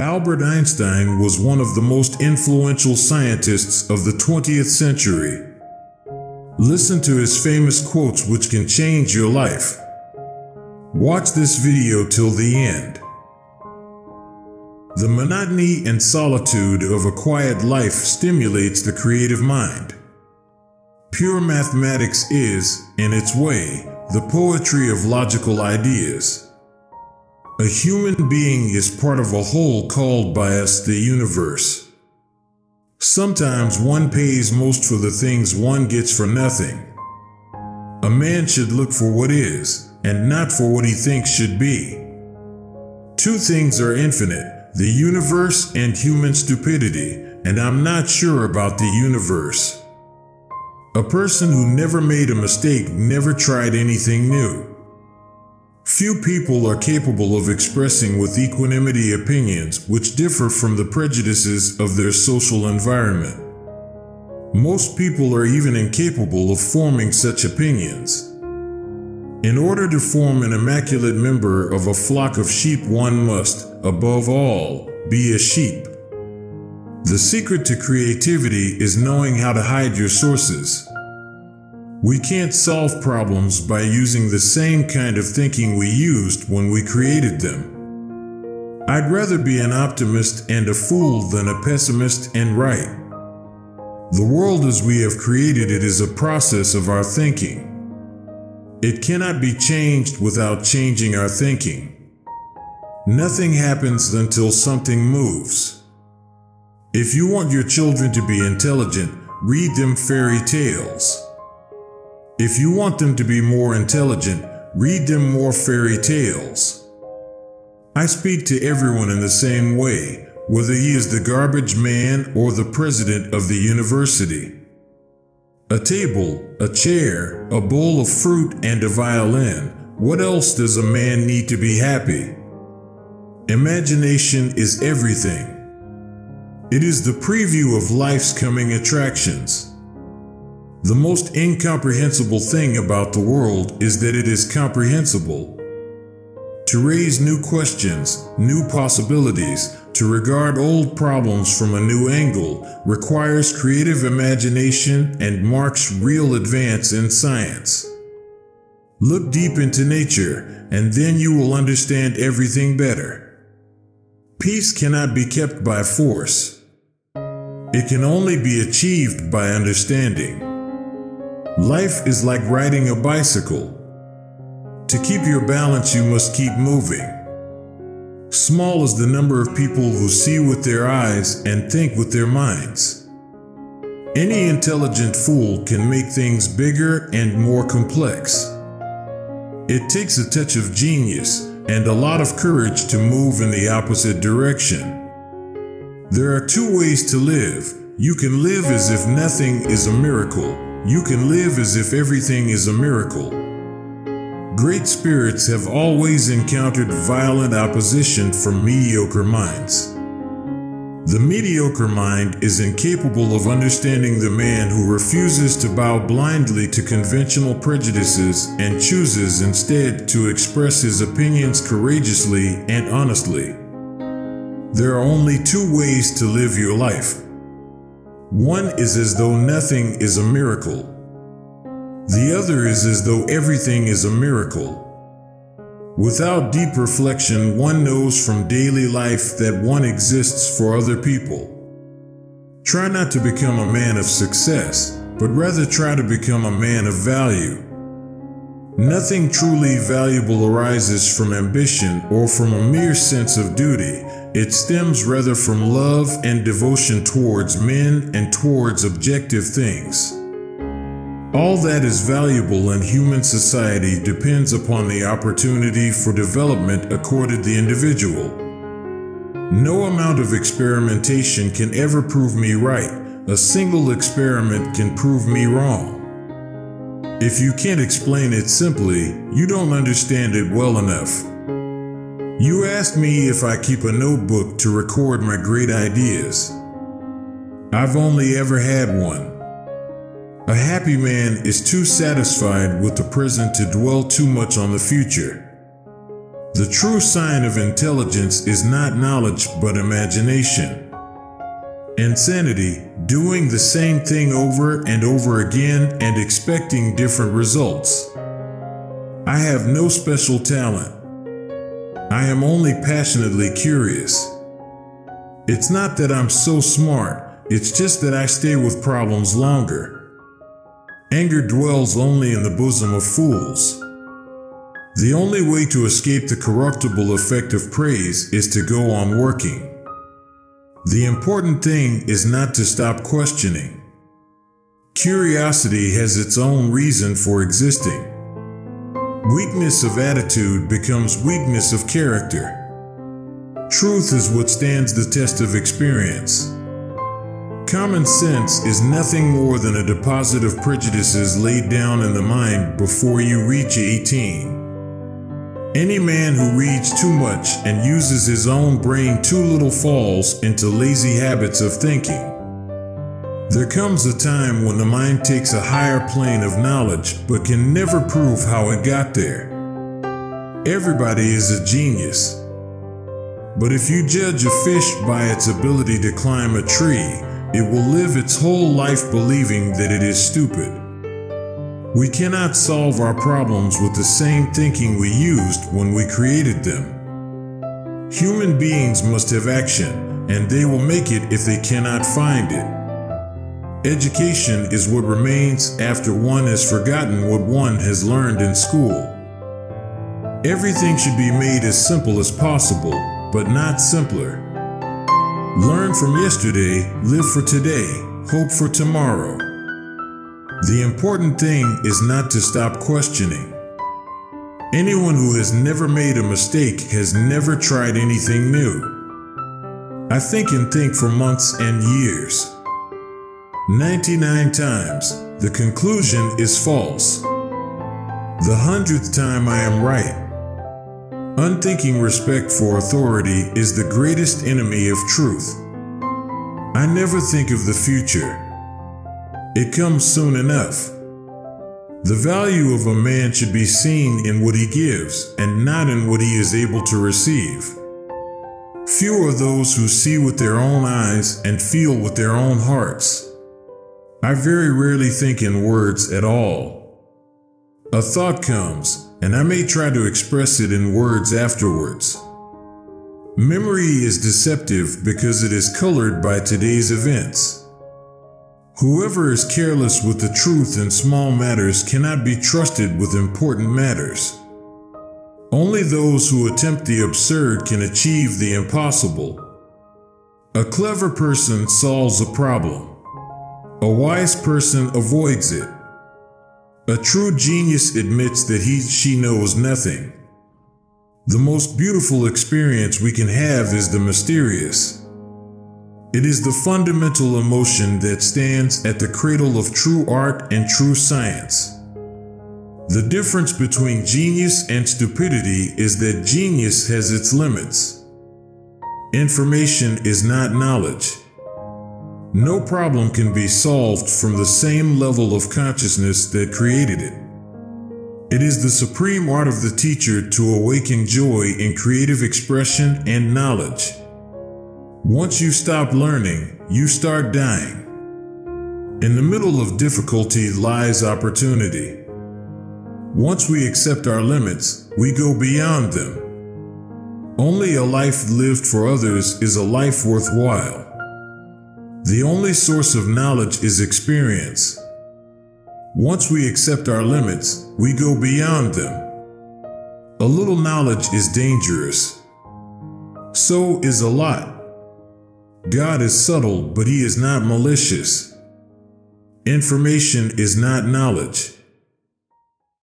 Albert Einstein was one of the most influential scientists of the 20th century. Listen to his famous quotes which can change your life. Watch this video till the end. The monotony and solitude of a quiet life stimulates the creative mind. Pure mathematics is, in its way, the poetry of logical ideas. A human being is part of a whole called by us the universe. Sometimes one pays most for the things one gets for nothing. A man should look for what is, and not for what he thinks should be. Two things are infinite, the universe and human stupidity, and I'm not sure about the universe. A person who never made a mistake never tried anything new. Few people are capable of expressing with equanimity opinions which differ from the prejudices of their social environment. Most people are even incapable of forming such opinions. In order to form an immaculate member of a flock of sheep, one must, above all, be a sheep. The secret to creativity is knowing how to hide your sources. We can't solve problems by using the same kind of thinking we used when we created them. I'd rather be an optimist and a fool than a pessimist and right. The world as we have created it is a process of our thinking. It cannot be changed without changing our thinking. Nothing happens until something moves. If you want your children to be intelligent, read them fairy tales. If you want them to be more intelligent, read them more fairy tales. I speak to everyone in the same way, whether he is the garbage man or the president of the university. A table, a chair, a bowl of fruit, and a violin. What else does a man need to be happy? Imagination is everything. It is the preview of life's coming attractions. The most incomprehensible thing about the world is that it is comprehensible. To raise new questions, new possibilities, to regard old problems from a new angle requires creative imagination and marks real advance in science. Look deep into nature, and then you will understand everything better. Peace cannot be kept by force. It can only be achieved by understanding. Life is like riding a bicycle. To keep your balance, you must keep moving. Small is the number of people who see with their eyes and think with their minds. Any intelligent fool can make things bigger and more complex. It takes a touch of genius and a lot of courage to move in the opposite direction. There are two ways to live. You can live as if nothing is a miracle. You can live as if everything is a miracle. Great spirits have always encountered violent opposition from mediocre minds. The mediocre mind is incapable of understanding the man who refuses to bow blindly to conventional prejudices and chooses instead to express his opinions courageously and honestly. There are only two ways to live your life. One is as though nothing is a miracle. The other is as though everything is a miracle. Without deep reflection, one knows from daily life that one exists for other people. Try not to become a man of success, but rather try to become a man of value. Nothing truly valuable arises from ambition or from a mere sense of duty. It stems rather from love and devotion towards men and towards objective things. All that is valuable in human society depends upon the opportunity for development accorded the individual. No amount of experimentation can ever prove me right. A single experiment can prove me wrong. If you can't explain it simply, you don't understand it well enough. You asked me if I keep a notebook to record my great ideas. I've only ever had one. A happy man is too satisfied with the present to dwell too much on the future. The true sign of intelligence is not knowledge but imagination. Insanity, doing the same thing over and over again and expecting different results. I have no special talent. I am only passionately curious. It's not that I'm so smart, it's just that I stay with problems longer. Anger dwells only in the bosom of fools. The only way to escape the corruptible effect of praise is to go on working. The important thing is not to stop questioning. Curiosity has its own reason for existing. Weakness of attitude becomes weakness of character. Truth is what stands the test of experience. Common sense is nothing more than a deposit of prejudices laid down in the mind before you reach 18. Any man who reads too much and uses his own brain too little falls into lazy habits of thinking. There comes a time when the mind takes a higher plane of knowledge but can never prove how it got there. Everybody is a genius. But if you judge a fish by its ability to climb a tree, it will live its whole life believing that it is stupid. We cannot solve our problems with the same thinking we used when we created them. Human beings must have action, and they will make it if they cannot find it. Education is what remains after one has forgotten what one has learned in school. Everything should be made as simple as possible, but not simpler. Learn from yesterday, live for today, hope for tomorrow. The important thing is not to stop questioning. Anyone who has never made a mistake has never tried anything new. I think and think for months and years. 99 times, the conclusion is false. The 100th time I am right. Unthinking respect for authority is the greatest enemy of truth. I never think of the future. It comes soon enough. The value of a man should be seen in what he gives and not in what he is able to receive. Few are those who see with their own eyes and feel with their own hearts. I very rarely think in words at all. A thought comes, and I may try to express it in words afterwards. Memory is deceptive because it is colored by today's events. Whoever is careless with the truth in small matters cannot be trusted with important matters. Only those who attempt the absurd can achieve the impossible. A clever person solves a problem. A wise person avoids it. A true genius admits that she knows nothing. The most beautiful experience we can have is the mysterious. It is the fundamental emotion that stands at the cradle of true art and true science. The difference between genius and stupidity is that genius has its limits. Information is not knowledge. No problem can be solved from the same level of consciousness that created it. It is the supreme art of the teacher to awaken joy in creative expression and knowledge. Once you stop learning, you start dying. In the middle of difficulty lies opportunity. Once we accept our limits, we go beyond them. Only a life lived for others is a life worthwhile. The only source of knowledge is experience. Once we accept our limits, we go beyond them. A little knowledge is dangerous. So is a lot. God is subtle, but he is not malicious. Information is not knowledge.